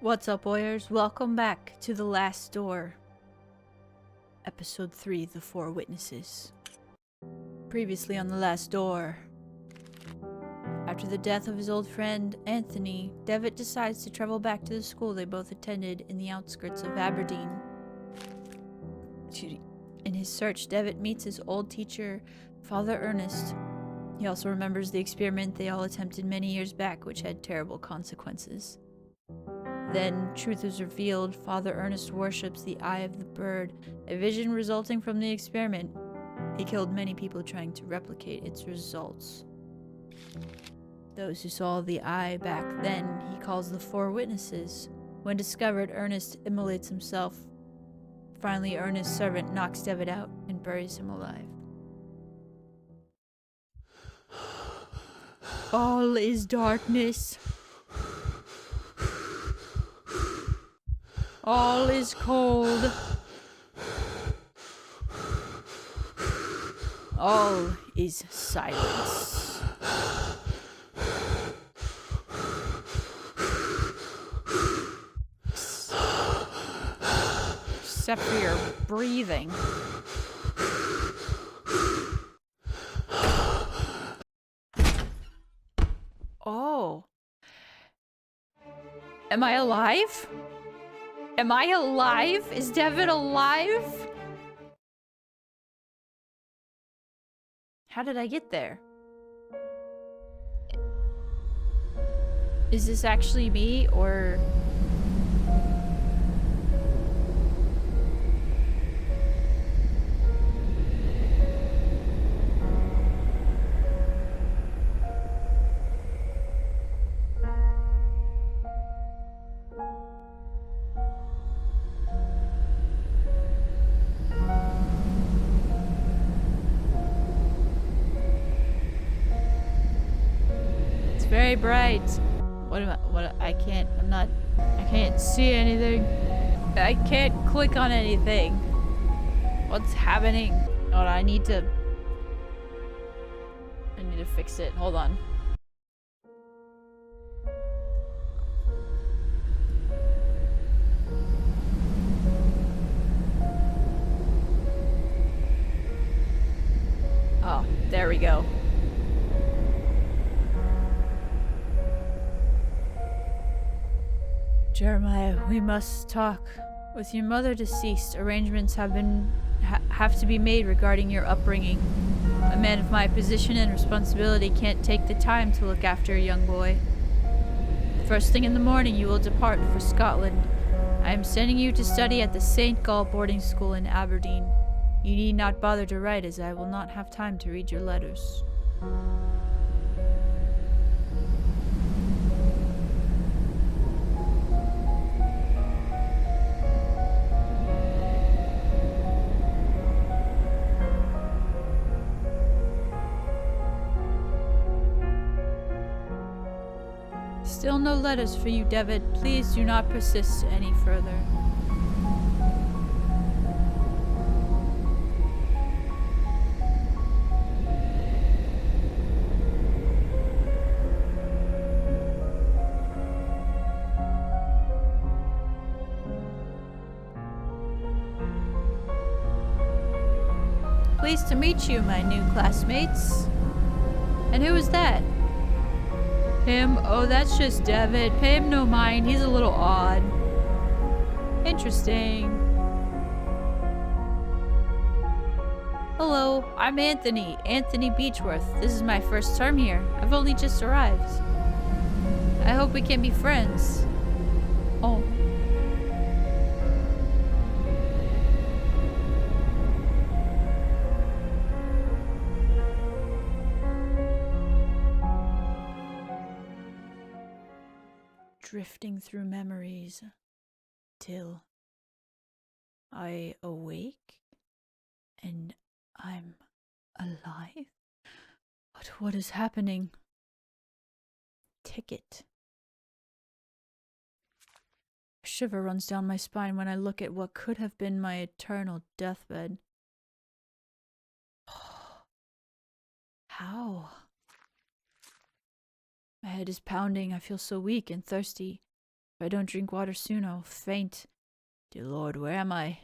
What's up, warriors? Welcome back to The Last Door. Episode 3, The Four Witnesses. Previously on The Last Door. After the death of his old friend, Anthony, Devitt decides to travel back to the school they both attended in the outskirts of Aberdeen. In his search, Devitt meets his old teacher, Father Ernest. He also remembers the experiment they all attempted many years back, which had terrible consequences. Then, truth is revealed. Father Ernest worships the eye of the bird, a vision resulting from the experiment. He killed many people trying to replicate its results. Those who saw the eye back then, he calls the Four Witnesses. When discovered, Ernest immolates himself. Finally, Ernest's servant knocks Devitt out and buries him alive. All is darkness. All is cold. All is silence. Except for your breathing. Oh. Am I alive? Am I alive? Is Devitt alive? How did I get there? Is this actually me, or... very bright. I can't see anything. I can't click on anything. What's happening? Oh, I need to fix it. Hold on. Oh, there we go. Jeremiah, we must talk. With your mother deceased, arrangements have to be made regarding your upbringing. A man of my position and responsibility can't take the time to look after a young boy. First thing in the morning, you will depart for Scotland. I am sending you to study at the St. Gall boarding school in Aberdeen. You need not bother to write, as I will not have time to read your letters. Still no letters for you, Devitt. Please do not persist any further. Pleased to meet you, my new classmates. And who is that? Him? Oh, that's just Devitt. Pay him no mind. He's a little odd. Interesting. Hello, I'm Anthony Beechworth. This is my first term here. I've only just arrived. I hope we can be friends. Oh. Drifting through memories till I awake and I'm alive. What is happening? Ticket. A shiver runs down my spine when I look at what could have been my eternal deathbed. How? My head is pounding. I feel so weak and thirsty. If I don't drink water soon, I'll faint. Dear Lord, where am I?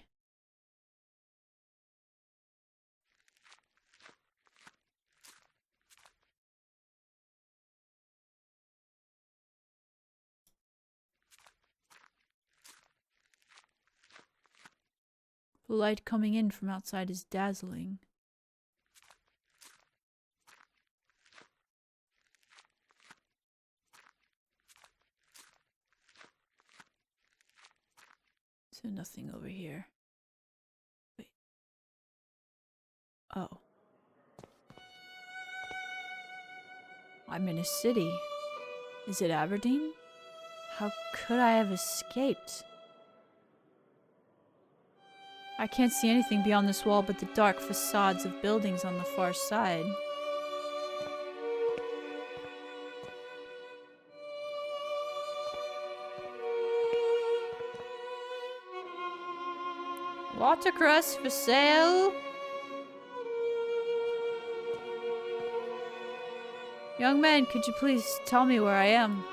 The light coming in from outside is dazzling. So nothing over here. Wait. Oh. I'm in a city. Is it Aberdeen? How could I have escaped? I can't see anything beyond this wall but the dark facades of buildings on the far side. Watercress for sale! Young man, could you please tell me where I am?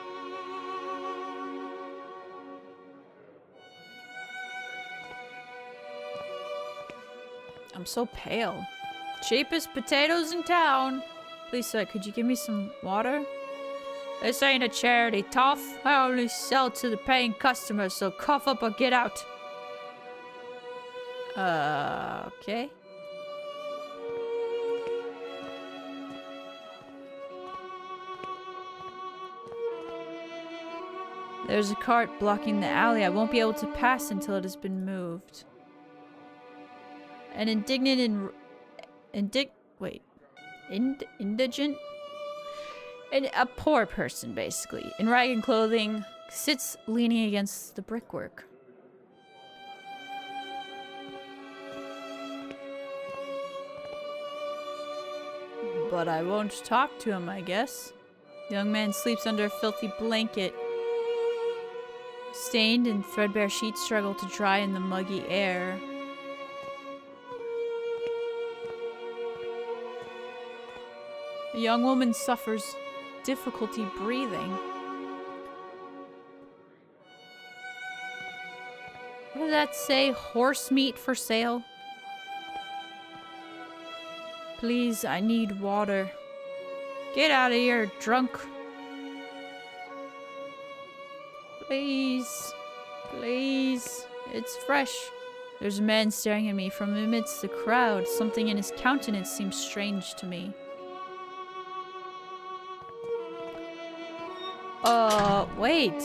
I'm so pale. Cheapest potatoes in town. Please, sir, could you give me some water? This ain't a charity, tough. I only sell to the paying customers, so cough up or get out. Okay. There's a cart blocking the alley. I won't be able to pass until it has been moved. An indigent indigent? A poor person, basically, in ragged clothing, sits leaning against the brickwork. But I won't talk to him, I guess. The young man sleeps under a filthy blanket. Stained and threadbare sheets struggle to dry in the muggy air. A young woman suffers difficulty breathing. What did that say? Horse meat for sale? Please, I need water. Get out of here, drunk. Please. Please. It's fresh. There's a man staring at me from amidst the crowd. Something in his countenance seems strange to me. Wait.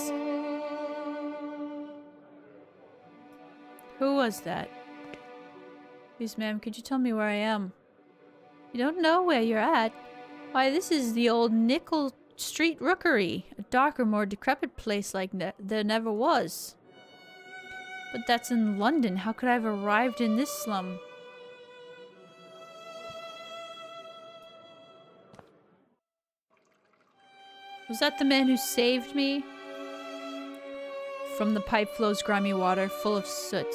Who was that? Please, ma'am, could you tell me where I am? You don't know where you're at? Why, this is the old Nickel Street Rookery. A darker, more decrepit place like there never was. But that's in London. How could I have arrived in this slum? Was that the man who saved me? From the pipe flows grimy water, full of soot.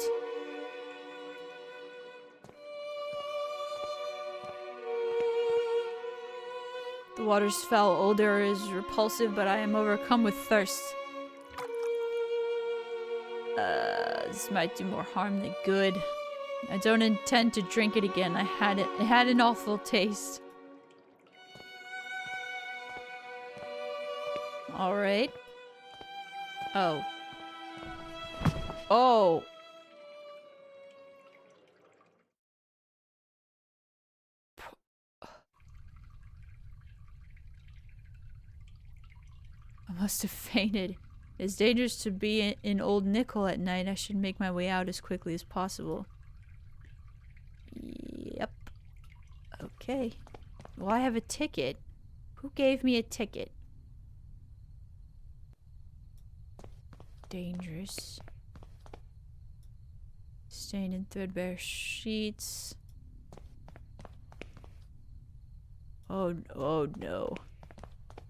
The water's foul odor is repulsive, but I am overcome with thirst. This might do more harm than good. I don't intend to drink it again. It had an awful taste. Alright. Oh. Oh! I must have fainted. It's dangerous to be in Old Nickel at night. I should make my way out as quickly as possible. Yep. Okay. Well, I have a ticket. Who gave me a ticket? Dangerous. Stained in threadbare sheets. Oh no.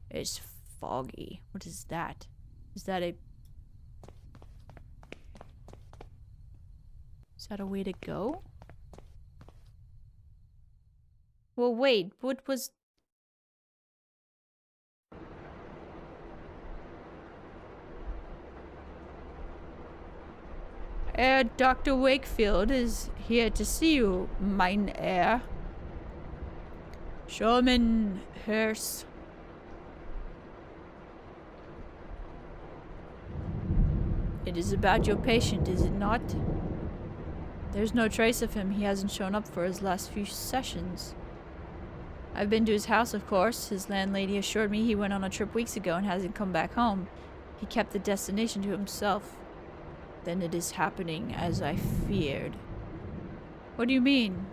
It's foggy. What is that? Is that a way to go? Well, wait. What was... Herr Dr. Wakefield is here to see you, mein Herr. Schaumann Hers. It is about your patient, is it not? There's no trace of him. He hasn't shown up for his last few sessions. I've been to his house, of course. His landlady assured me he went on a trip weeks ago and hasn't come back home. He kept the destination to himself. Then it is happening as I feared. What do you mean?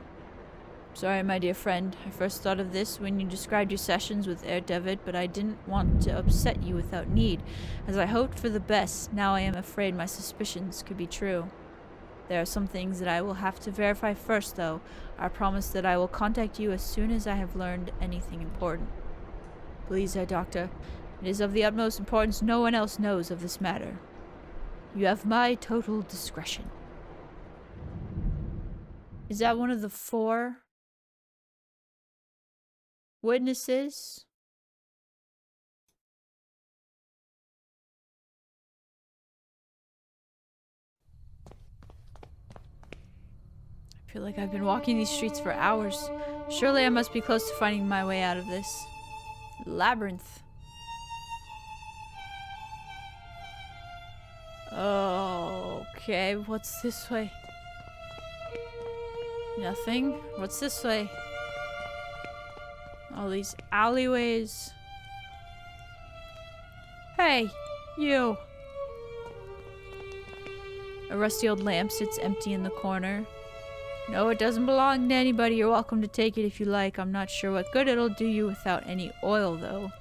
Sorry, my dear friend. I first thought of this when you described your sessions with Herr David, but I didn't want to upset you without need. As I hoped for the best, now I am afraid my suspicions could be true. There are some things that I will have to verify first, though. I promise that I will contact you as soon as I have learned anything important. Please, Herr Doctor, it is of the utmost importance no one else knows of this matter. You have my total discretion. Is that one of the 4 witnesses? I feel like I've been walking these streets for hours. Surely I must be close to finding my way out of this labyrinth. Okay, what's this way? Nothing. What's this way? All these alleyways. Hey, you. A rusty old lamp sits empty in the corner. No, it doesn't belong to anybody. You're welcome to take it if you like. I'm not sure what good it'll do you without any oil, though.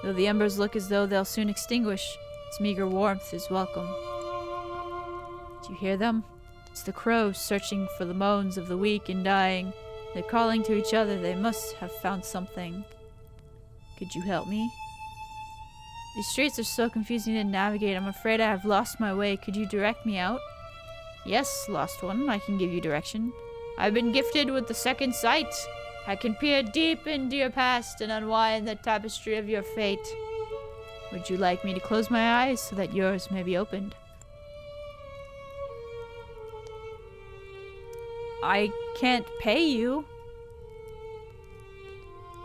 Though the embers look as though they'll soon extinguish, its meager warmth is welcome. Do you hear them? It's the crows searching for the moans of the weak and dying. They're calling to each other. They must have found something. Could you help me? These streets are so confusing to navigate. I'm afraid I have lost my way. Could you direct me out? Yes, lost one. I can give you direction. I've been gifted with the second sight. I can peer deep into your past and unwind the tapestry of your fate. Would you like me to close my eyes so that yours may be opened? I can't pay you.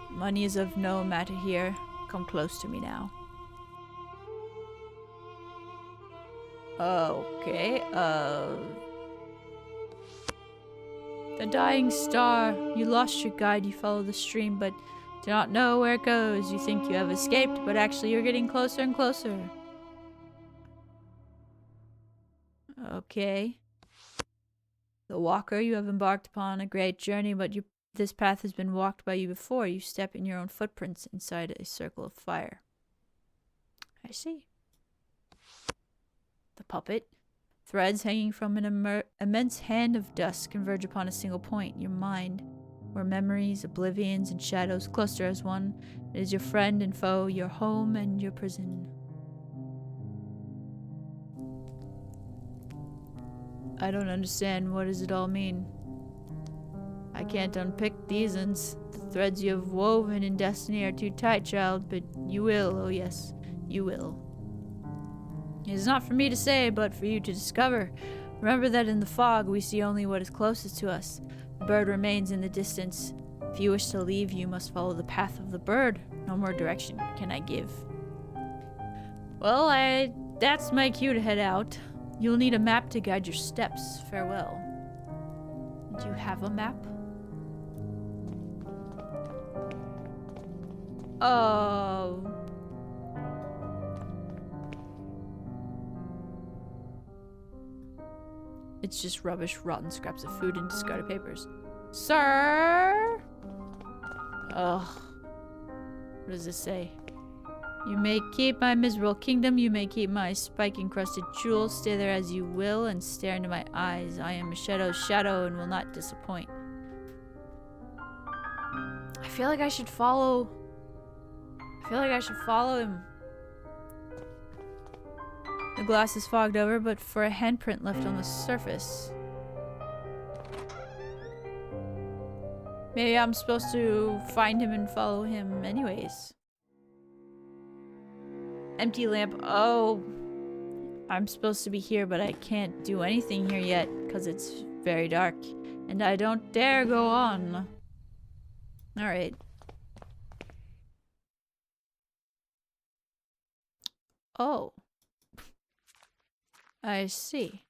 Money is of no matter here. Come close to me now. Okay, The dying star. You lost your guide, you follow the stream, but do not know where it goes. You think you have escaped, but actually you're getting closer and closer. Okay. The walker, you have embarked upon a great journey, but this path has been walked by you before. You step in your own footprints inside a circle of fire. I see. The puppet. Threads hanging from an immense hand of dust converge upon a single point, your mind, where memories, oblivions, and shadows cluster as one. It is your friend and foe, your home and your prison. I don't understand. What does it all mean? I can't unpick these ends. The threads you have woven in destiny are too tight, child, but you will, oh yes, you will. It is not for me to say, but for you to discover. Remember that in the fog we see only what is closest to us. The bird remains in the distance. If you wish to leave, you must follow the path of the bird. No more direction can I give. Well, that's my cue to head out. You'll need a map to guide your steps. Farewell. Do you have a map? Oh. It's just rubbish, rotten scraps of food, and discarded papers. Sir? Ugh. What does this say? You may keep my miserable kingdom, you may keep my spike-encrusted jewels, stay there as you will, and stare into my eyes. I am a shadow's shadow and will not disappoint. I feel like I should follow him. The glass is fogged over, but for a handprint left on the surface. Maybe I'm supposed to find him and follow him anyways. Empty lamp. Oh. I'm supposed to be here, but I can't do anything here yet because it's very dark. And I don't dare go on. Alright. Oh. I see.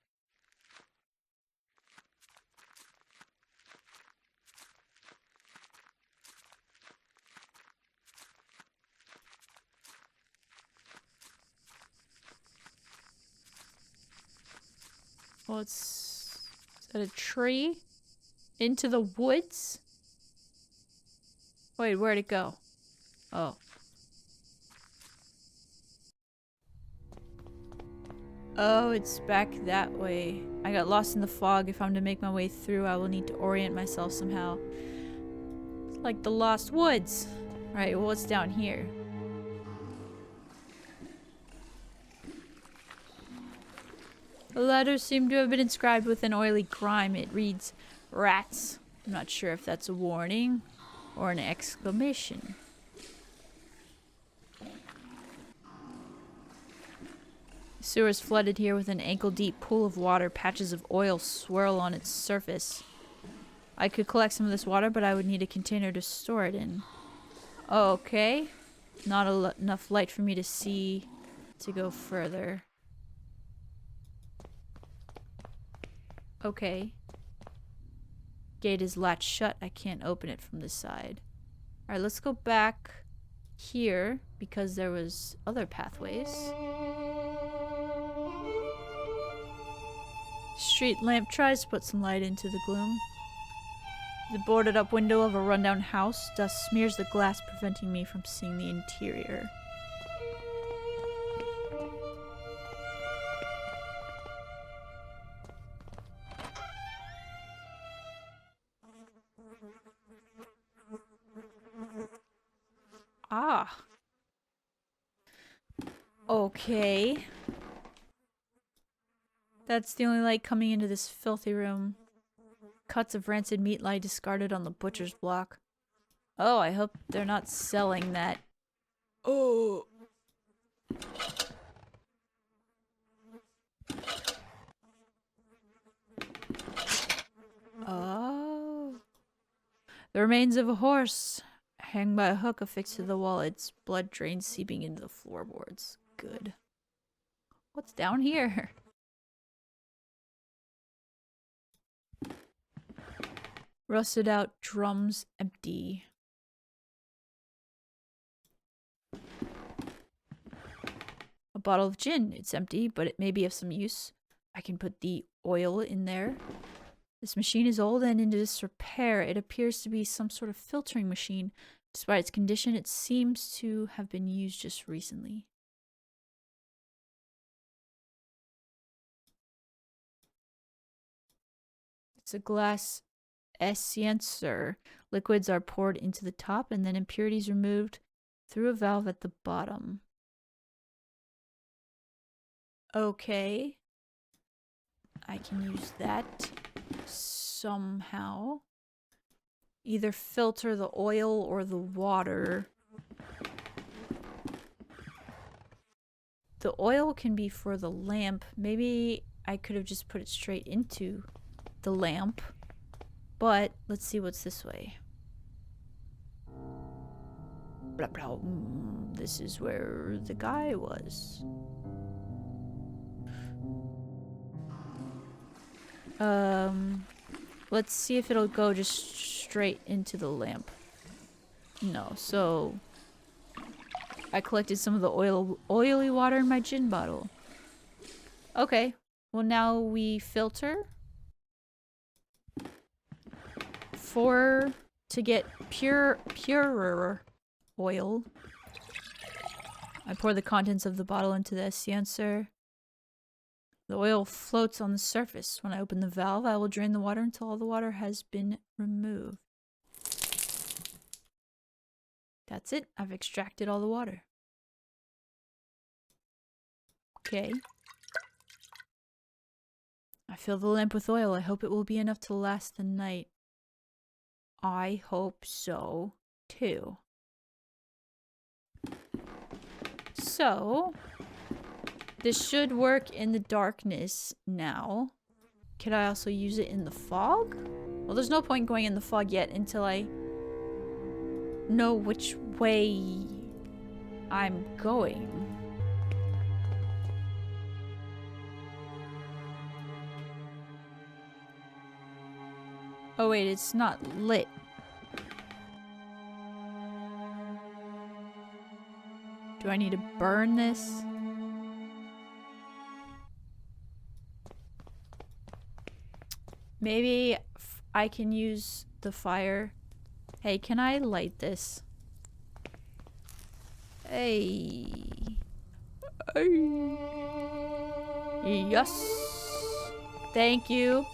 Well, is that a tree? Into the woods? Wait, where'd it go? Oh. Oh, it's back that way. I got lost in the fog. If I'm to make my way through, I will need to orient myself somehow. It's like the Lost Woods. Right, well, what's down here? The letters seem to have been inscribed with an oily grime. It reads, rats. I'm not sure if that's a warning or an exclamation. The sewer is flooded here with an ankle-deep pool of water. Patches of oil swirl on its surface. I could collect some of this water, but I would need a container to store it in. Okay. Not enough light for me to see to go further. Okay. Gate is latched shut. I can't open it from this side. Alright, let's go back here because there was other pathways. Street lamp tries to put some light into the gloom. The boarded up window of a rundown house. Dust smears the glass, preventing me from seeing the interior. Ah. Okay. That's the only light coming into this filthy room. Cuts of rancid meat lie discarded on the butcher's block. Oh, I hope they're not selling that. Oh. Oh. The remains of a horse. Hang by a hook affixed to the wall. Its blood drains seeping into the floorboards. Good. What's down here? Rusted out drums empty. A bottle of gin. It's empty, but it may be of some use. I can put the oil in there. This machine is old and in disrepair. It appears to be some sort of filtering machine. Despite its condition, it seems to have been used just recently. It's a glass essencer. Liquids are poured into the top and then impurities removed through a valve at the bottom. Okay. I can use that somehow. Either filter the oil or the water. The oil can be for the lamp. Maybe I could have just put it straight into the lamp. But let's see what's this way. Blah, blah. This is where the guy was. Let's see if it'll go just straight into the lamp. No, so I collected some of the oily water in my gin bottle. Okay, well now we filter to get purer oil. I pour the contents of the bottle into the essencer. The oil floats on the surface. When I open the valve, I will drain the water until all the water has been removed. That's it. I've extracted all the water. Okay. I fill the lamp with oil. I hope it will be enough to last the night. I hope so, too. So, This should work in the darkness now. Could I also use it in the fog? Well, there's no point going in the fog yet until I know which way I'm going. Oh wait, it's not lit. Do I need to burn this? Maybe I can use the fire. Hey, can I light this? Hey. Hey. Yes. Thank you.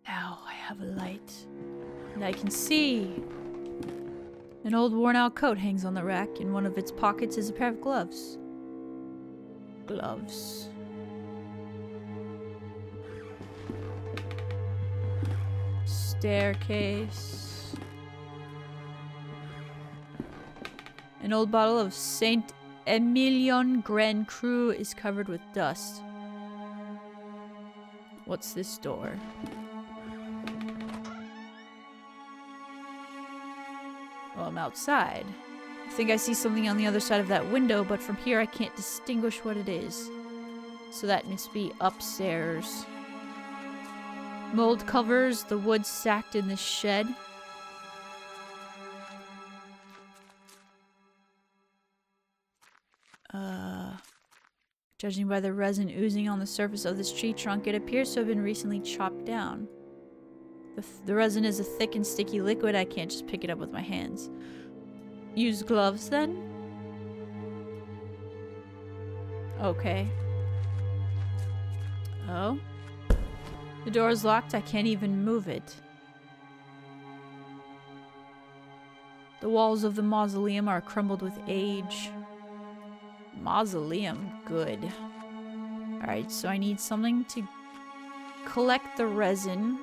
Now I have a light. And I can see. An old worn-out coat hangs on the rack. In one of its pockets is a pair of gloves. Gloves. Staircase. An old bottle of Saint Emilion Grand Cru is covered with dust. What's this door? Well, I'm outside. I think I see something on the other side of that window, but from here I can't distinguish what it is. So that must be upstairs. Mold covers the wood stacked in this shed. Judging by the resin oozing on the surface of this tree trunk, it appears to have been recently chopped down. The resin is a thick and sticky liquid. I can't just pick it up with my hands. Use gloves then? Okay. Oh? The door is locked. I can't even move it. The walls of the mausoleum are crumbled with age. Mausoleum, good. Alright, so I need something to collect the resin.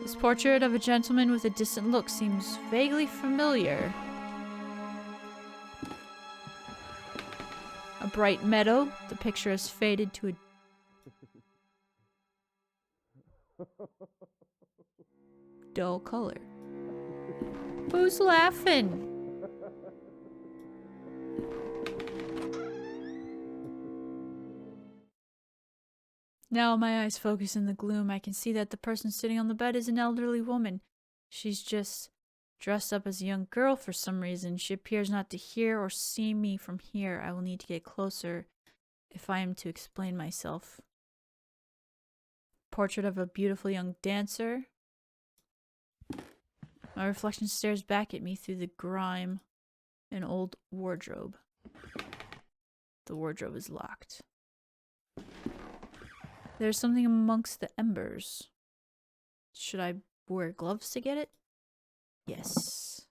This portrait of a gentleman with a distant look seems vaguely familiar. A bright meadow. The picture has faded to a dull color. Who's laughing? Now my eyes focus in the gloom. I can see that the person sitting on the bed is an elderly woman. She's just dressed up as a young girl for some reason. She appears not to hear or see me from here. I will need to get closer if I am to explain myself. Portrait of a beautiful young dancer. My reflection stares back at me through the grime. An old wardrobe. The wardrobe is locked. There's something amongst the embers. Should I wear gloves to get it? Yes.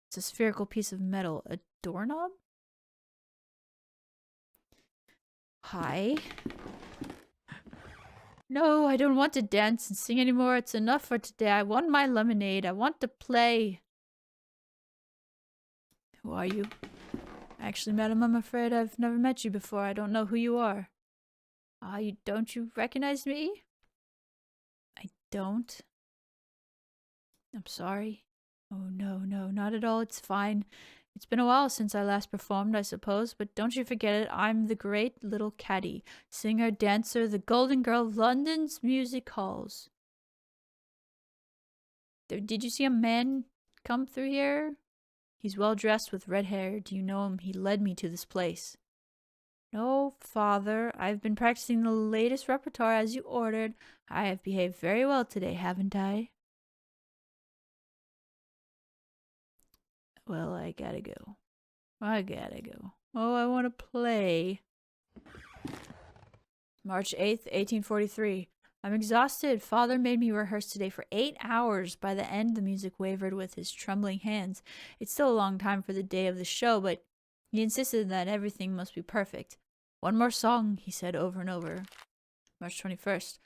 It's a spherical piece of metal. A doorknob? Hi. No, I don't want to dance and sing anymore. It's enough for today. I want my lemonade. I want to play. Who are you? Actually, madam, I'm afraid I've never met you before. I don't know who you are. Ah, don't you recognize me? I don't. I'm sorry. Oh, no, not at all. It's fine. It's been a while since I last performed, I suppose, but don't you forget it. I'm the great little caddy, singer, dancer, the golden girl of London's music halls. Did you see a man come through here? He's well dressed with red hair. Do you know him? He led me to this place. No, father. I've been practicing the latest repertoire as you ordered. I have behaved very well today, haven't I? Well, I gotta go. Oh, I want to play. March 8th, 1843. I'm exhausted. Father made me rehearse today for 8 hours. By the end, the music wavered with his trembling hands. It's still a long time for the day of the show, but he insisted that everything must be perfect. One more song, he said over and over. March 21st.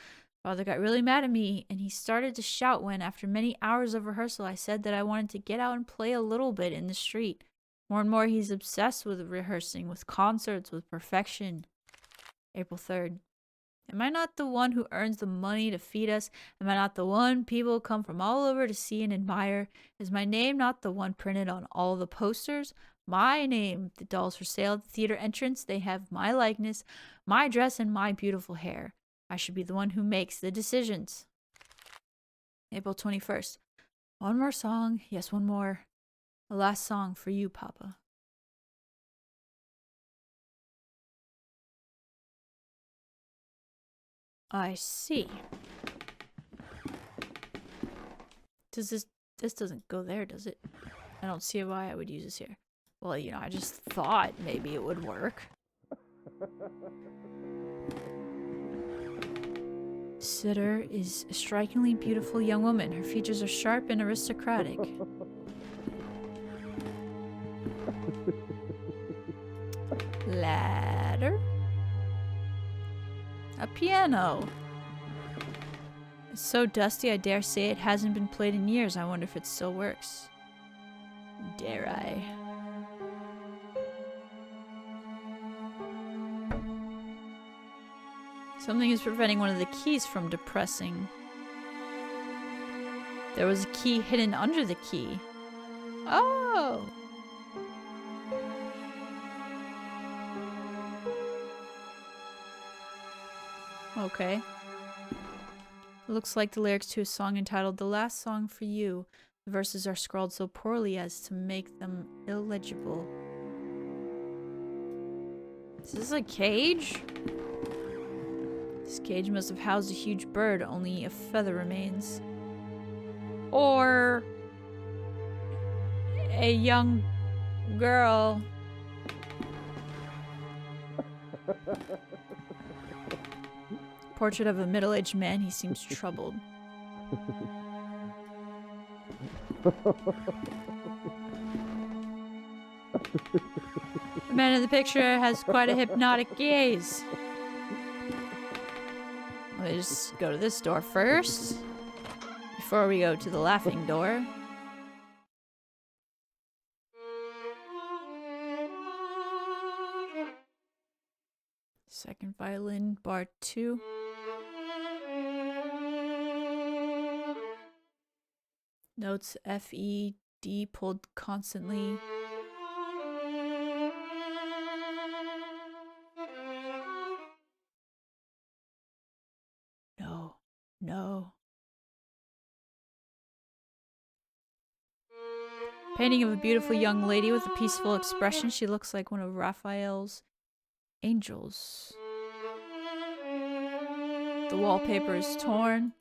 Father got really mad at me, and he started to shout when, after many hours of rehearsal, I said that I wanted to get out and play a little bit in the street. More and more, he's obsessed with rehearsing, with concerts, with perfection. April 3rd. Am I not the one who earns the money to feed us? Am I not the one people come from all over to see and admire? Is my name not the one printed on all the posters? My name, the dolls for sale at the theater entrance, they have my likeness, my dress, and my beautiful hair. I should be the one who makes the decisions. April 21st. One more song. Yes, one more. The last song for you, Papa. I see. Does this doesn't go there, does it? I don't see why I would use this here. Well, you know, I just thought maybe it would work. Sitter is a strikingly beautiful young woman. Her features are sharp and aristocratic. Ladder? A piano. It's so dusty, I dare say it hasn't been played in years. I wonder if it still works. Dare I? Something is preventing one of the keys from depressing. There was a key hidden under the key. Oh! Okay. Looks like the lyrics to a song entitled The Last Song for You. The verses are scrawled so poorly as to make them illegible. Is this a cage? This cage must have housed a huge bird, only a feather remains. Or a young girl. Portrait of a middle-aged man. He seems troubled. The man in the picture has quite a hypnotic gaze. Let me just go to this door first, before we go to the laughing door. Second violin, bar 2. Notes F, E, D pulled constantly. No, no. Painting of a beautiful young lady with a peaceful expression. She looks like one of Raphael's angels. The wallpaper is torn.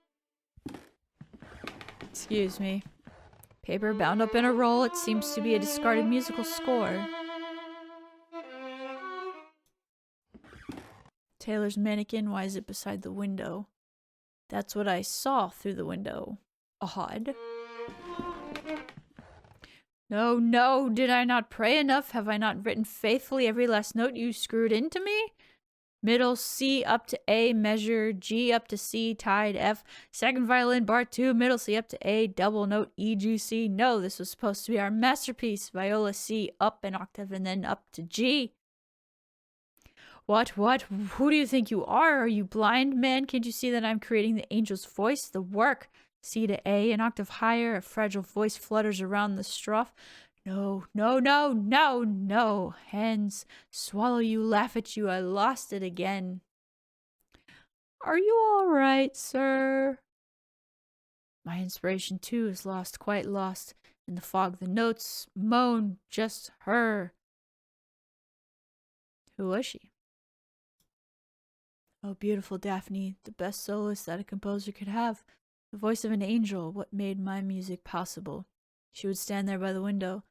Excuse me. Paper bound up in a roll. It seems to be a discarded musical score. Taylor's mannequin. Why is it beside the window? That's what I saw through the window. Odd. No, no, did I not pray enough? Have I not written faithfully every last note you screwed into me? Middle C up to A, measure G up to C, tied F, second violin, bar 2, middle C up to A, double note E, G, C. No, this was supposed to be our masterpiece. Viola C, up an octave and then up to G. What? Who do you think you are? Are you blind, man? Can't you see that I'm creating the angel's voice? The work. C to A, an octave higher, a fragile voice flutters around the strophe. No, no, no, no, no. Hands swallow you, laugh at you. I lost it again. Are you all right, sir? My inspiration, too, is lost, quite lost. In the fog, the notes moan, just her. Who was she? Oh, beautiful Daphne, the best soloist that a composer could have. The voice of an angel, what made my music possible. She would stand there by the window.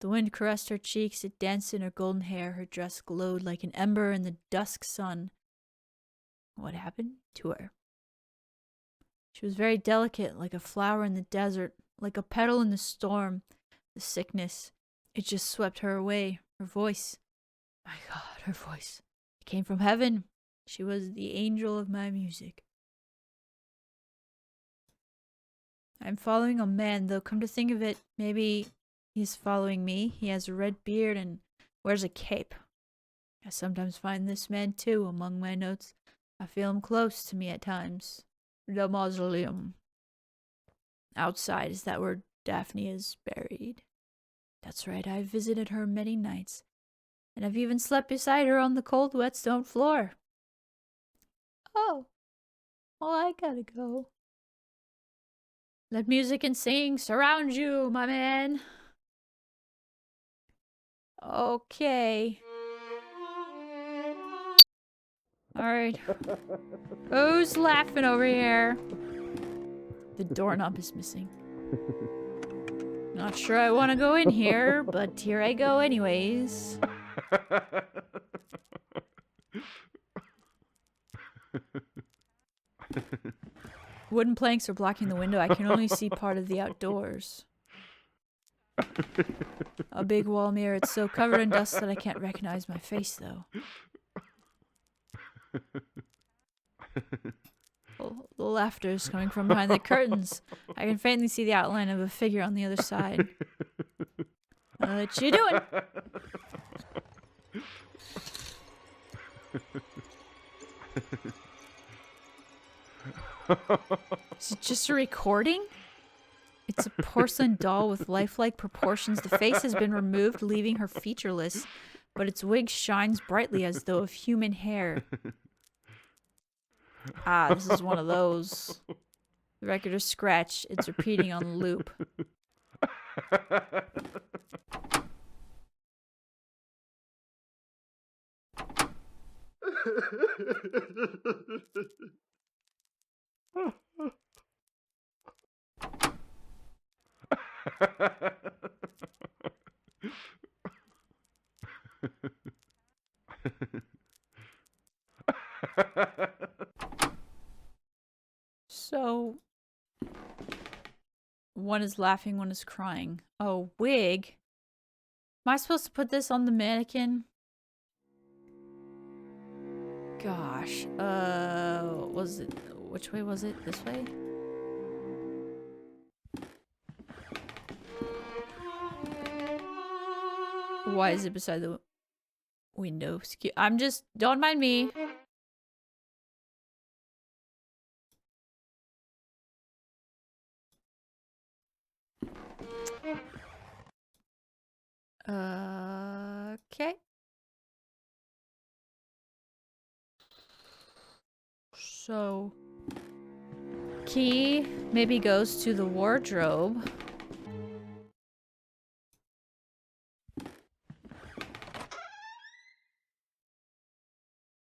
The wind caressed her cheeks, it danced in her golden hair, her dress glowed like an ember in the dusk sun. What happened to her? She was very delicate, like a flower in the desert, like a petal in the storm. The sickness, it just swept her away. Her voice, my God, her voice. It came from heaven. She was the angel of my music. I'm following a man, though come to think of it, maybe he's following me. He has a red beard and wears a cape. I sometimes find this man, too, among my notes. I feel him close to me at times. The mausoleum. Outside is that where Daphne is buried. That's right, I've visited her many nights, and I've even slept beside her on the cold, wet stone floor. Oh, well, I gotta go. Let music and singing surround you, my man. Okay. Alright. Who's laughing over here? The doorknob is missing. Not sure I want to go in here, but here I go anyways. Wooden planks are blocking the window. I can only see part of the outdoors. A big wall mirror. It's so covered in dust that I can't recognize my face, though. Oh, the laughter is coming from behind the curtains. I can faintly see the outline of a figure on the other side. What you doing? Is it just a recording? It's a porcelain doll with lifelike proportions. The face has been removed, leaving her featureless, but its wig shines brightly as though of human hair. Ah, this is one of those. The record is scratched. It's repeating on loop. So, one is laughing, one is crying. Oh, wig. Am I supposed to put this on the mannequin? Gosh. Was it... Which way was it? This way? Why is it beside the window? I'm just... Don't mind me. Okay. So... Key maybe goes to the wardrobe.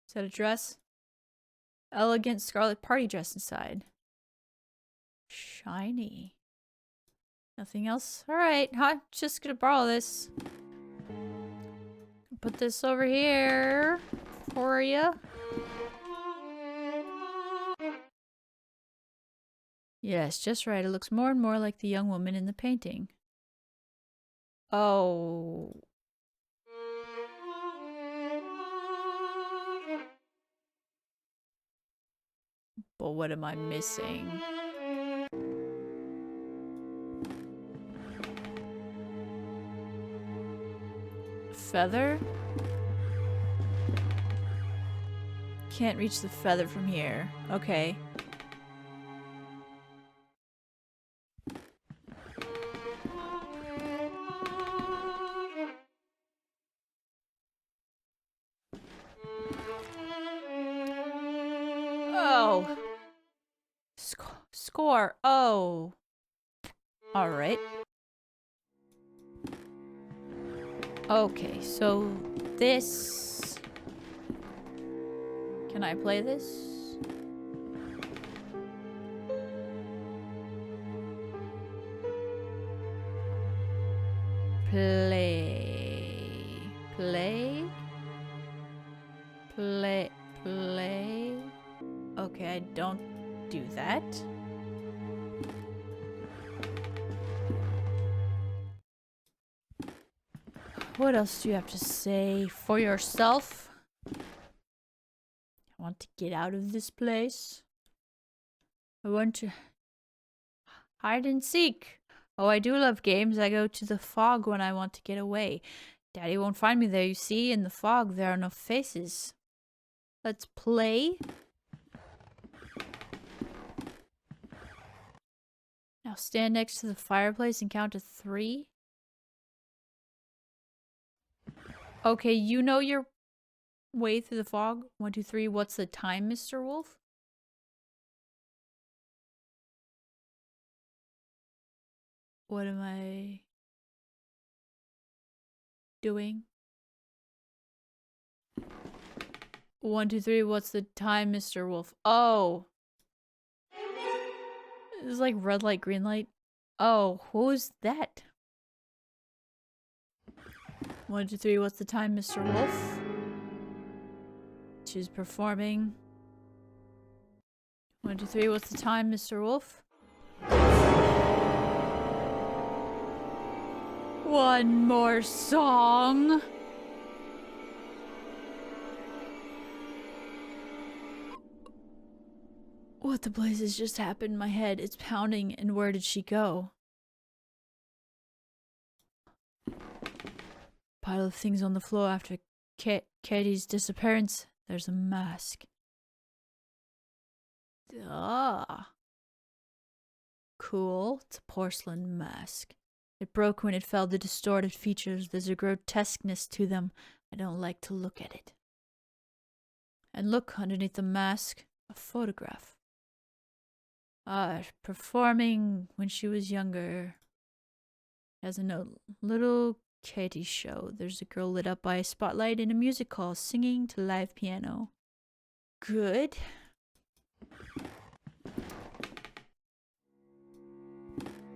Is that a dress? Elegant scarlet party dress inside. Shiny. Nothing else? Alright, I'm just gonna borrow this. Put this over here for you. Yes, just right. It looks more and more like the young woman in the painting. Oh. But what am I missing? Feather? Can't reach the feather from here. Okay. Oh. Score. Oh. Alright. Okay, so this... Can I play this? Play. Play? Play. Okay, I don't do that. What else do you have to say for yourself? I want to get out of this place. I want to... Hide and seek. Oh, I do love games. I go to the fog when I want to get away. Daddy won't find me there, you see. In the fog, there are no faces. Let's play. Now stand next to the fireplace and count to 3. Okay, you know your way through the fog. 1, 2, 3. What's the time, Mr. Wolf? What am I doing? 1, 2, 3. What's the time, Mr. Wolf? Oh. It's like red light, green light. Oh, who's that? 1, 2, 3. What's the time, Mr. Wolf? She's performing. 1, 2, 3. What's the time, Mr. Wolf? One more song. What the blazes just happened in my head? It's pounding, and where did she go? Pile of things on the floor after Katie's disappearance. There's a mask. Ah. Cool. It's a porcelain mask. It broke when it fell. The distorted features. There's a grotesqueness to them. I don't like to look at it. And look, underneath the mask, a photograph. Performing when she was younger. Has a note. Little Katie show. There's a girl lit up by a spotlight in a music hall singing to live piano. Good.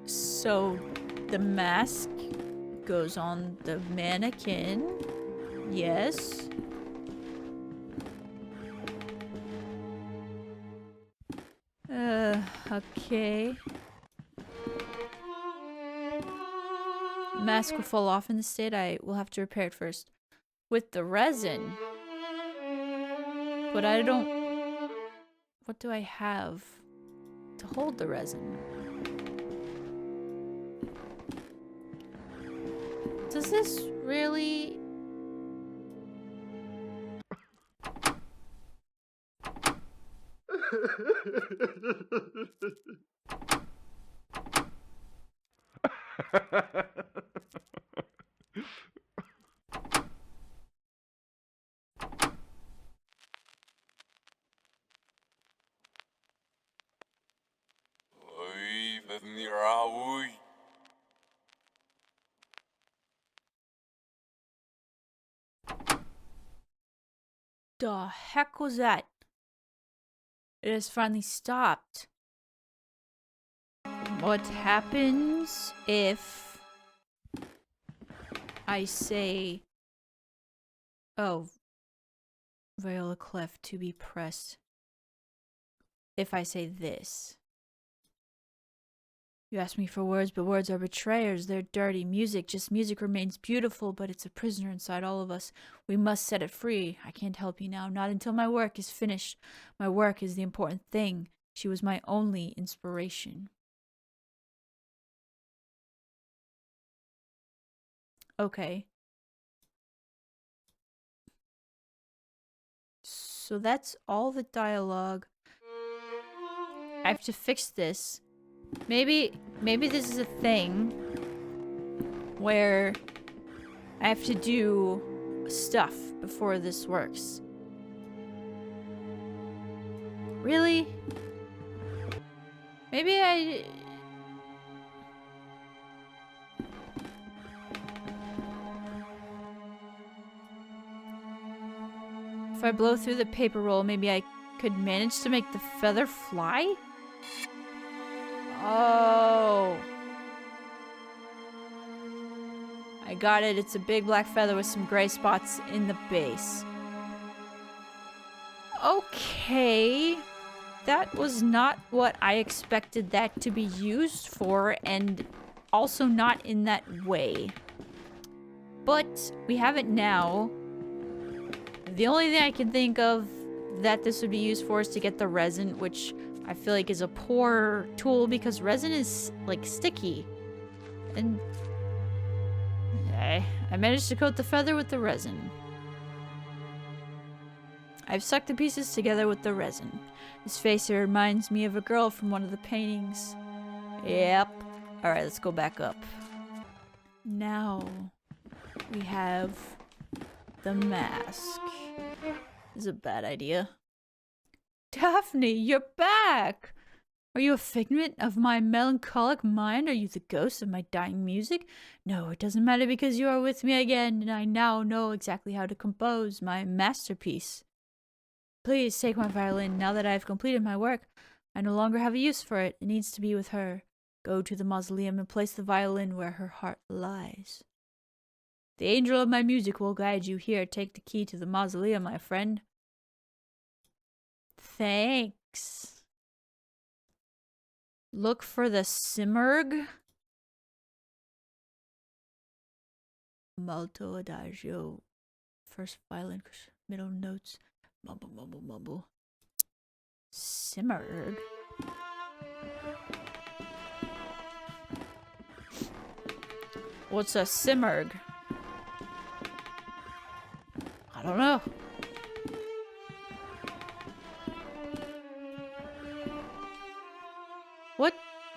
So the mask goes on the mannequin. Yes. Okay. Mask will fall off in the state. I will have to repair it first. With the resin. But I don't... What do I have to hold the resin? Does this really... The heck was that? It has finally stopped. What happens if I say, oh, viola clef to be pressed? If I say this. You ask me for words, but words are betrayers. They're dirty. Music, just music remains beautiful, but it's a prisoner inside all of us. We must set it free. I can't help you now, not until my work is finished. My work is the important thing. She was my only inspiration. Okay. So that's all the dialogue. I have to fix this. Maybe this is a thing where I have to do stuff before this works. Really? Maybe I... If I blow through the paper roll, maybe I could manage to make the feather fly? Oh. I got it. It's a big black feather with some gray spots in the base. Okay. That was not what I expected that to be used for, and also not in that way. But we have it now. The only thing I can think of that this would be used for is to get the resin, which I feel like is a poor tool because resin is like sticky. And I managed to coat the feather with the resin. I've stuck the pieces together with the resin. This face here reminds me of a girl from one of the paintings. Yep. Alright, let's go back up. Now we have the mask. This is a bad idea. Daphne, you're back! Are you a figment of my melancholic mind? Are you the ghost of my dying music? No, it doesn't matter because you are with me again, and I now know exactly how to compose my masterpiece. Please take my violin. Now that I have completed my work, I no longer have a use for it. It needs to be with her. Go to the mausoleum and place the violin where her heart lies. The angel of my music will guide you here. Take the key to the mausoleum, my friend. Thanks. Look for the Simurg. Malto adagio. First violin, middle notes. Mumble, mumble, mumble. Simurg. What's a Simurg? I don't know.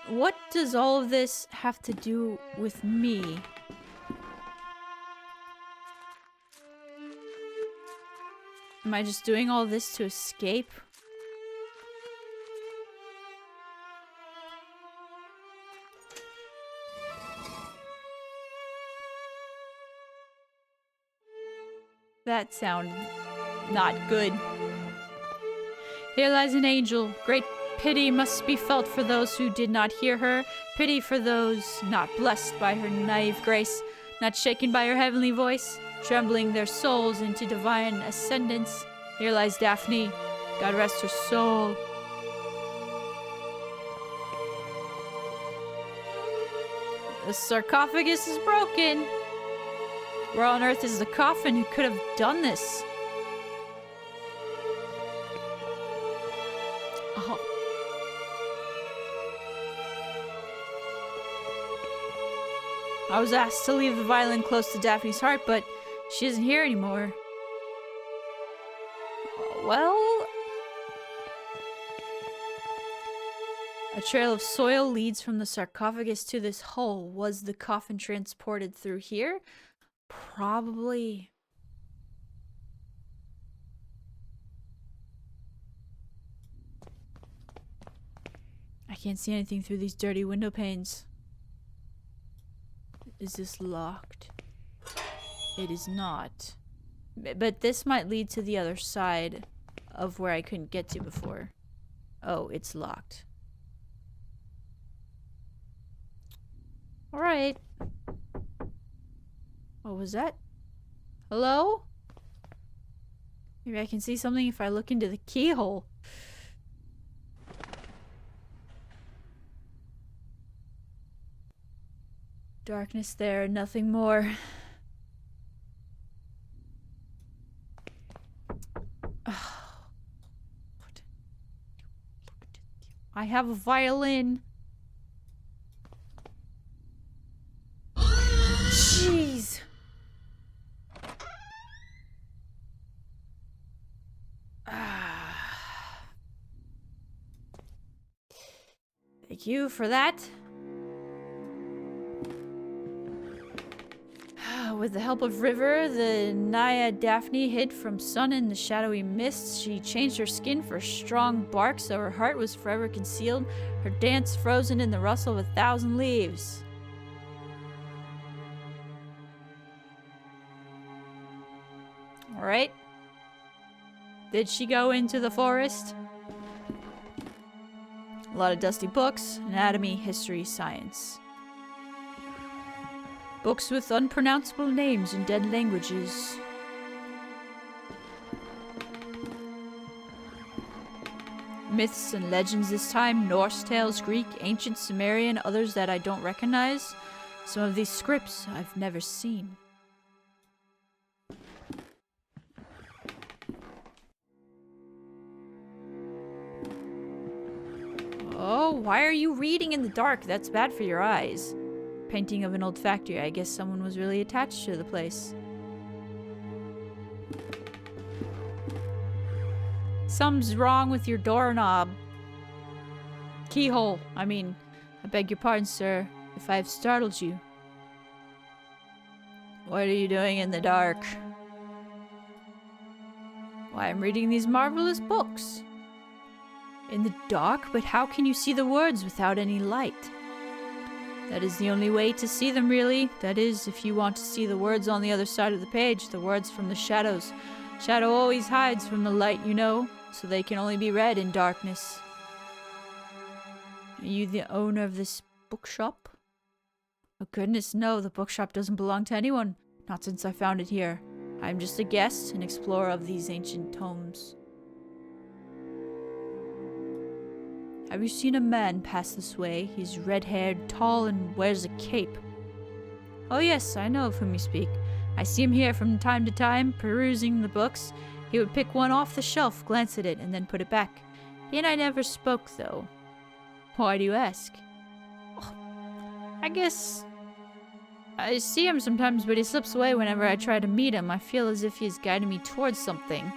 What does all of this have to do with me? Am I just doing all this to escape? That sounded not good. Here lies an angel. Great pity must be felt for those who did not hear her. Pity for those not blessed by her naive grace, not shaken by her heavenly voice, trembling their souls into divine ascendance. Here lies Daphne. God rest her soul. The sarcophagus is broken. Where on earth is the coffin? Who could have done this? Oh. I was asked to leave the violin close to Daphne's heart, but she isn't here anymore. Well... A trail of soil leads from the sarcophagus to this hole. Was the coffin transported through here? Probably. I can't see anything through these dirty window panes. Is this locked? It is not. But this might lead to the other side of where I couldn't get to before. Oh, it's locked. Alright. What was that? Hello? Maybe I can see something if I look into the keyhole. Darkness there, nothing more. I have a violin. Jeez. Thank you for that. With the help of River, the Naiad Daphne hid from sun in the shadowy mists. She changed her skin for strong bark so her heart was forever concealed, her dance frozen in the rustle of 1,000 leaves. Alright. Did she go into the forest? A lot of dusty books, anatomy, history, science. Books with unpronounceable names in dead languages. Myths and legends this time, Norse tales, Greek, ancient Sumerian, others that I don't recognize. Some of these scripts I've never seen. Oh, why are you reading in the dark? That's bad for your eyes. Painting of an old factory. I guess someone was really attached to the place. Something's wrong with your doorknob. Keyhole. I mean, I beg your pardon, sir, if I have startled you. What are you doing in the dark? Why, I'm reading these marvelous books. In the dark? But how can you see the words without any light? That is the only way to see them, really. That is, if you want to see the words on the other side of the page, the words from the shadows. Shadow always hides from the light, you know, so they can only be read in darkness. Are you the owner of this bookshop? Oh goodness, no, the bookshop doesn't belong to anyone. Not since I found it here. I'm just a guest, an explorer of these ancient tomes. Have you seen a man pass this way? He's red-haired, tall, and wears a cape. Oh yes, I know of whom you speak. I see him here from time to time, perusing the books. He would pick one off the shelf, glance at it, and then put it back. He and I never spoke, though. Why do you ask? Oh, I guess I see him sometimes, but he slips away whenever I try to meet him. I feel as if he's guiding me towards something.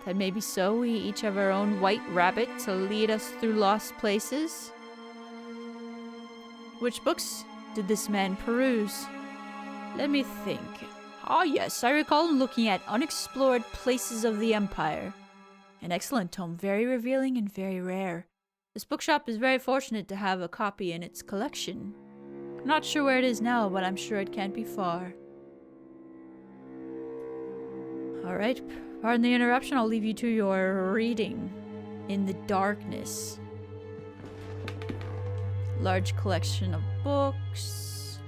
That may be so. We each have our own white rabbit to lead us through lost places. Which books did this man peruse? Let me think. Ah, yes, I recall looking at Unexplored Places of the Empire. An excellent tome, very revealing and very rare. This bookshop is very fortunate to have a copy in its collection. I'm not sure where it is now, but I'm sure it can't be far. Alright, pardon the interruption, I'll leave you to your reading. In the darkness. Large collection of books.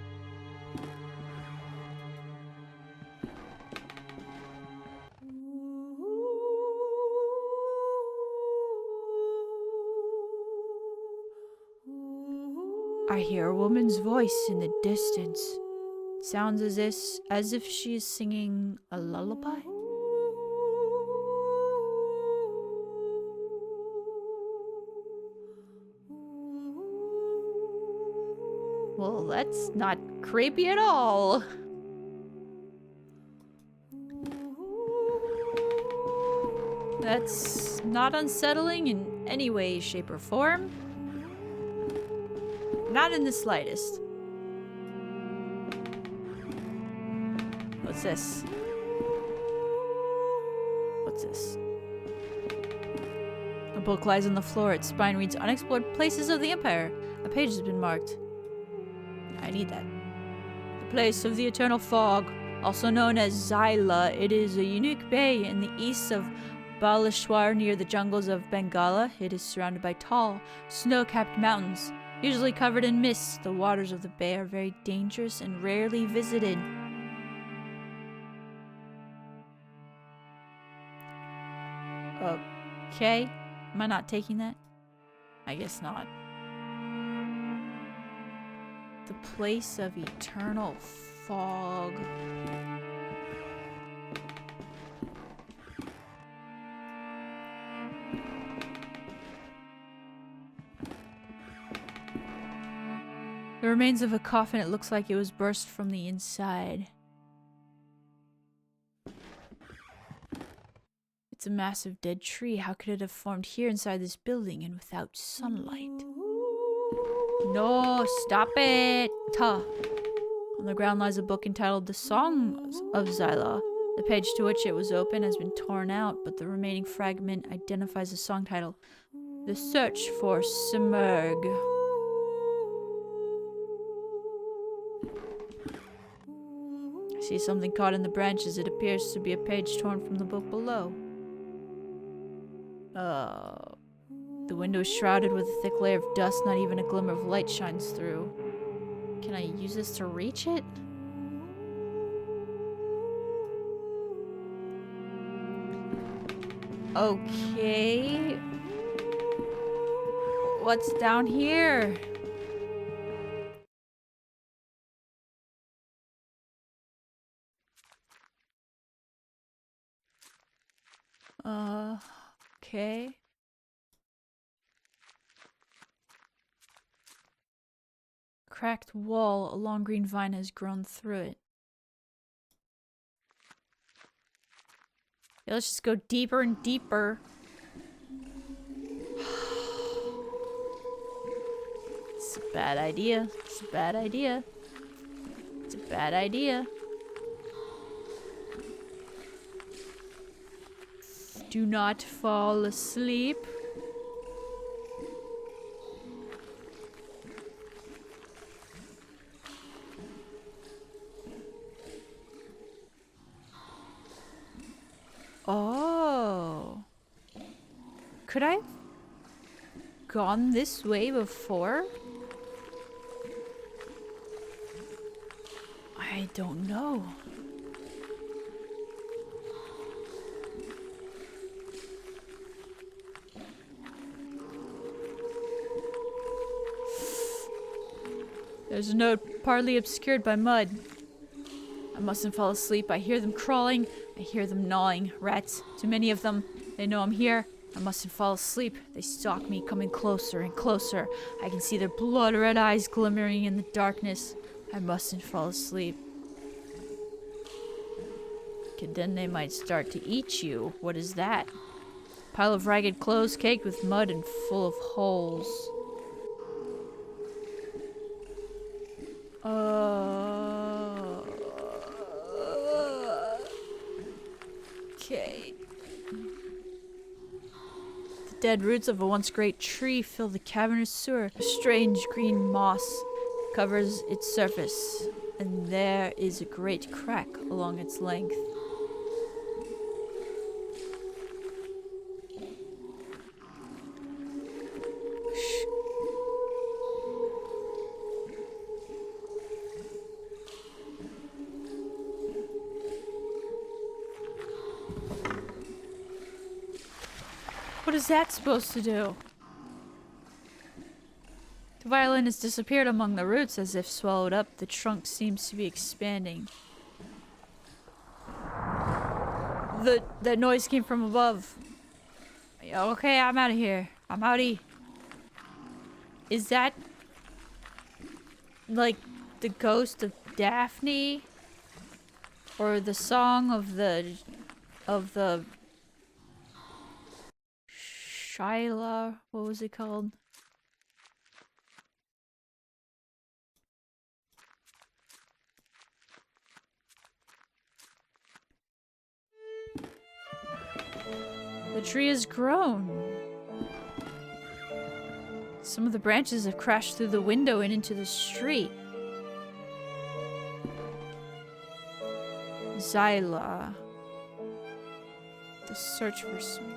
I hear a woman's voice in the distance. It sounds as if she is singing a lullaby. Well, that's not creepy at all. That's not unsettling in any way, shape, or form. Not in the slightest. What's this? What's this? A book lies on the floor. Its spine reads Unexplored Places of the Empire. A page has been marked. I need that. The place of the eternal fog, also known as Zyla. It is a unique bay in the east of Baleshwar near the jungles of Bengala. It is surrounded by tall, snow-capped mountains. Usually covered in mist, the waters of the bay are very dangerous and rarely visited. Okay. Am I not taking that? I guess not. The place of eternal fog. The remains of a coffin. It looks like it was burst from the inside. It's a massive dead tree. How could it have formed here inside this building and without sunlight? No, stop it! Ta. On the ground lies a book entitled The Songs of Zyla. The page to which it was open has been torn out, but the remaining fragment identifies the song title, The Search for Simurgh. I see something caught in the branches. It appears to be a page torn from the book below. The window is shrouded with a thick layer of dust. Not even a glimmer of light shines through. Can I use this to reach it? Okay. What's down here? Okay. cracked wall, a long green vine has grown through it. Yeah, let's just go deeper and deeper. It's a bad idea. It's a bad idea. It's a bad idea. Do not fall asleep. Oh. Could I have gone this way before? I don't know. There's a note partly obscured by mud. I mustn't fall asleep. I hear them crawling. I hear them gnawing. Rats. Too many of them. They know I'm here. I mustn't fall asleep. They stalk me, coming closer and closer. I can see their blood-red eyes glimmering in the darkness. I mustn't fall asleep. Okay, then they might start to eat you. What is that? Pile of ragged clothes caked with mud and full of holes. Okay. The dead roots of a once great tree fill the cavernous sewer. A strange green moss covers its surface, and there is a great crack along its length. What is that supposed to do? The violin has disappeared among the roots as if swallowed up. The trunk seems to be expanding. That noise came from above. Okay, I'm out of here. I'm outie. Is that like the ghost of Daphne? Or the song of the Shyla, what was it called? The tree has grown. Some of the branches have crashed through the window and into the street. Zyla. The search for some.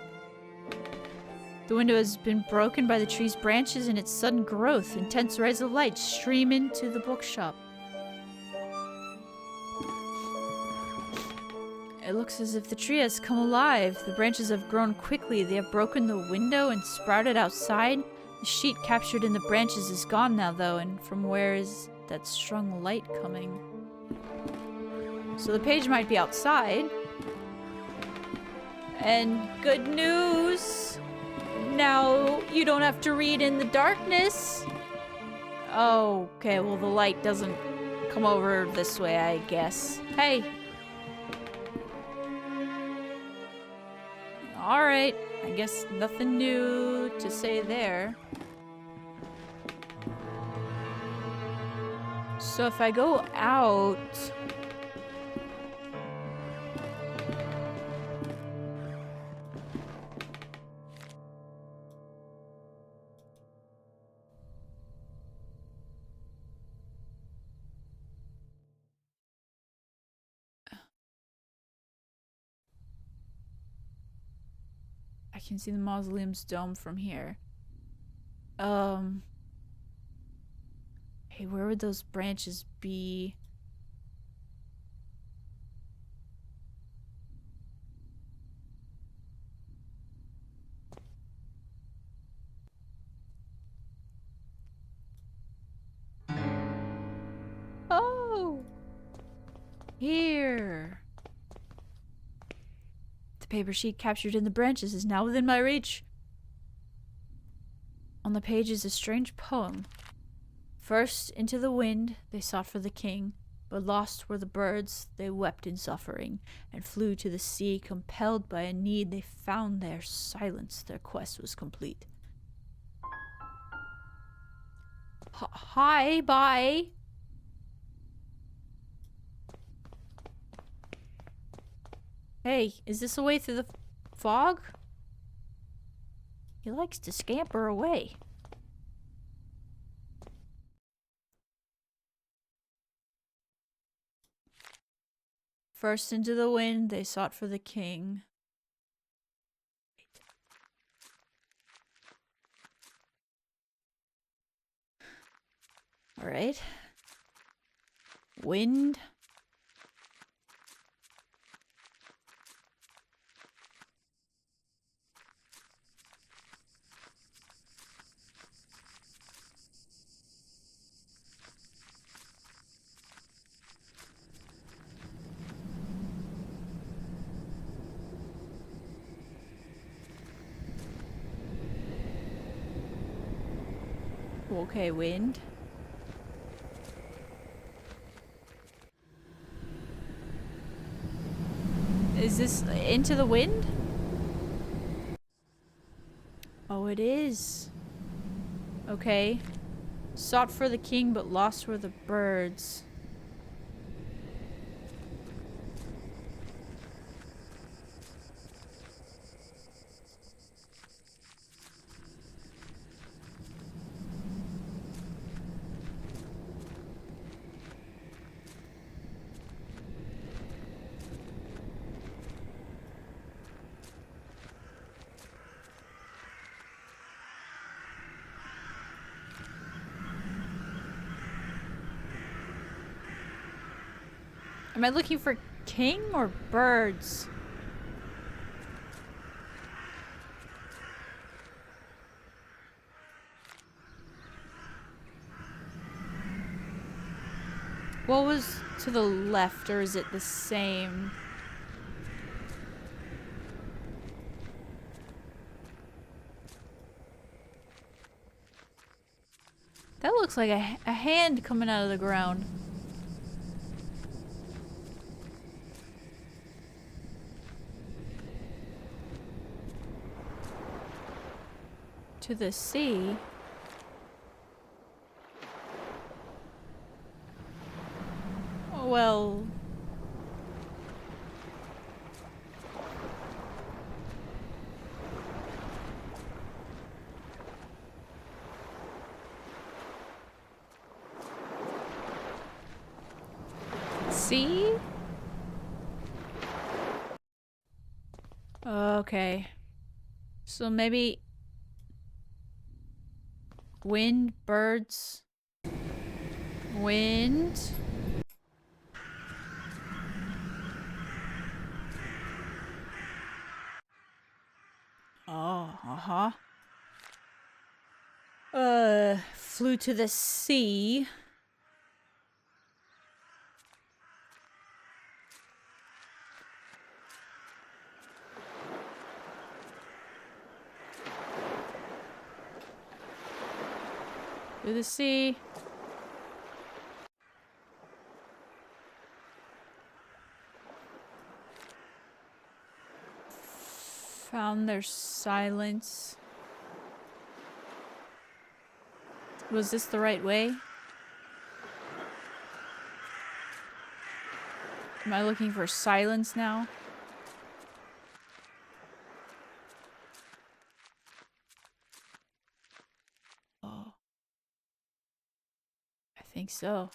The window has been broken by the tree's branches and its sudden growth. Intense rays of light stream into the bookshop. It looks as if the tree has come alive. The branches have grown quickly. They have broken the window and sprouted outside. The sheet captured in the branches is gone now, though, and from where is that strong light coming? So the page might be outside. And good news! Now you don't have to read in the darkness. Oh, okay, well the light doesn't come over this way, I guess. Hey! Alright, I guess nothing new to say there. So if I go out... I can see the mausoleum's dome from here. Hey, where would those branches be? Oh! Here! The paper sheet captured in the branches is now within my reach. On the page is a strange poem. First into the wind they sought for the king, but lost were the birds, they wept in suffering, and flew to the sea, compelled by a need they found there silence, their quest was complete. Hi, bye! Hey, is this a way through the fog? He likes to scamper away. First into the wind they sought for the king. Alright. Wind. Okay, wind. Is this into the wind? Oh, it is. Okay. Sought for the king, but lost were the birds. Am I looking for king or birds? What was to the left, or is it the same? That looks like a hand coming out of the ground. To the sea. Oh, well. Sea? Okay. So maybe wind, birds, wind. Oh, uh-huh. Flew to the sea. To the sea. Found their silence. Was this the right way? Am I looking for silence now? Oh. I think so.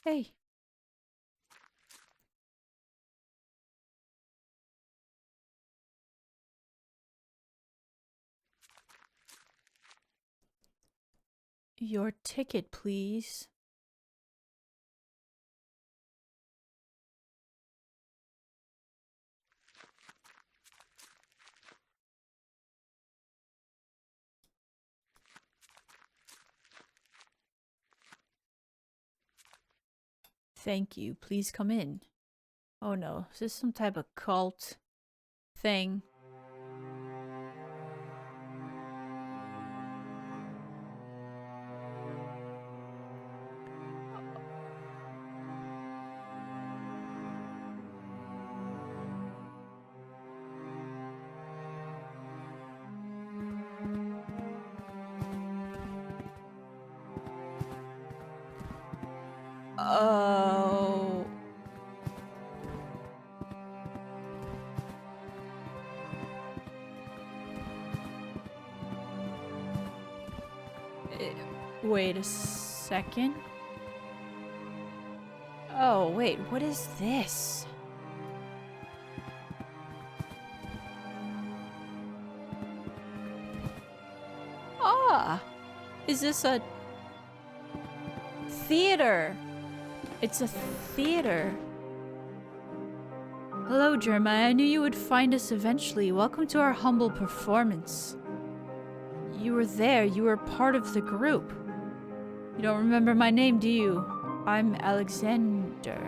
Hey. Your ticket, please. Thank you. Please come in. Oh no, is this some type of cult thing? Oh. Wait a second. Oh, wait, what is this? Ah! Is this a theater? It's a theater. Hello, Jeremiah. I knew you would find us eventually. Welcome to our humble performance. You were there. You were part of the group. You don't remember my name, do you? I'm Alexandre.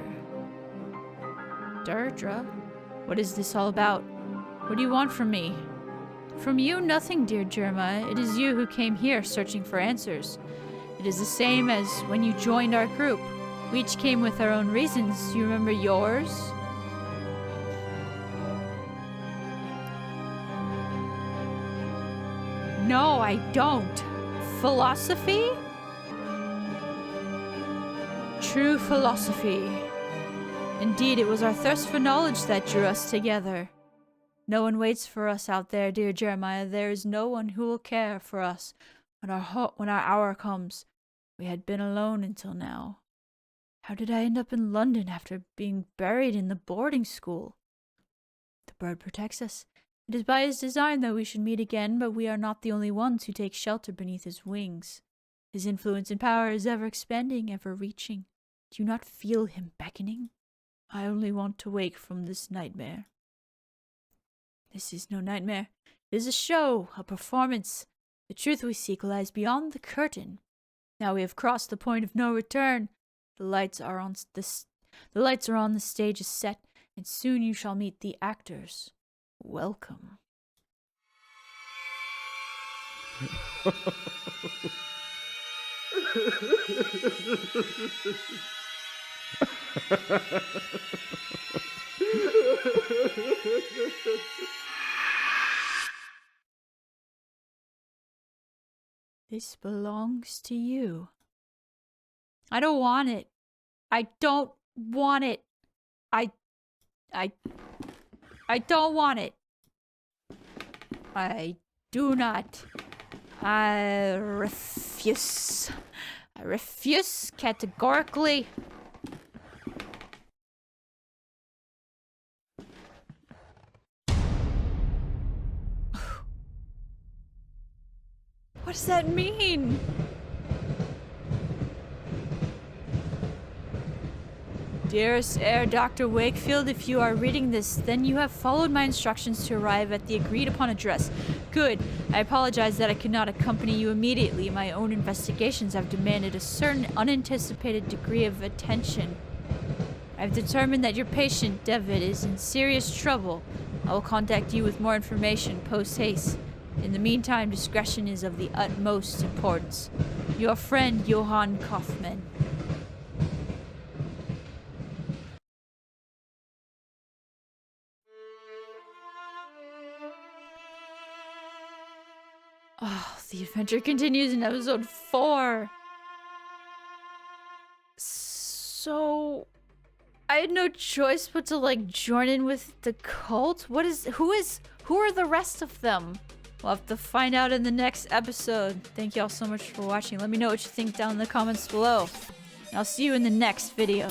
Deirdre? What is this all about? What do you want from me? From you, nothing, dear Jeremiah. It is you who came here searching for answers. It is the same as when you joined our group. We each came with our own reasons. Do you remember yours? No, I don't. Philosophy? True philosophy. Indeed, it was our thirst for knowledge that drew us together. No one waits for us out there, dear Jeremiah. There is no one who will care for us when our hour comes. We had been alone until now. How did I end up in London after being buried in the boarding school? The bird protects us. It is by his design that we should meet again, but we are not the only ones who take shelter beneath his wings. His influence and power is ever expanding, ever reaching. Do you not feel him beckoning? I only want to wake from this nightmare. This is no nightmare. It is a show, a performance. The truth we seek lies beyond the curtain. Now we have crossed the point of no return. The lights are on the stage is set, and soon you shall meet the actors. Welcome. This belongs to you. I don't want it. I don't want it. I don't want it. I do not. I refuse. I refuse categorically. What does that mean? Dearest Air Dr. Wakefield, if you are reading this, then you have followed my instructions to arrive at the agreed upon address. Good. I apologize that I could not accompany you immediately. My own investigations have demanded a certain unanticipated degree of attention. I've determined that your patient, David, is in serious trouble. I will contact you with more information post-haste. In the meantime, discretion is of the utmost importance. Your friend, Johann Kaufmann. Oh, the adventure continues in episode 4. So, I had no choice but to join in with the cult. Who are the rest of them? We'll have to find out in the next episode. Thank you all so much for watching. Let me know what you think down in the comments below. And I'll see you in the next video.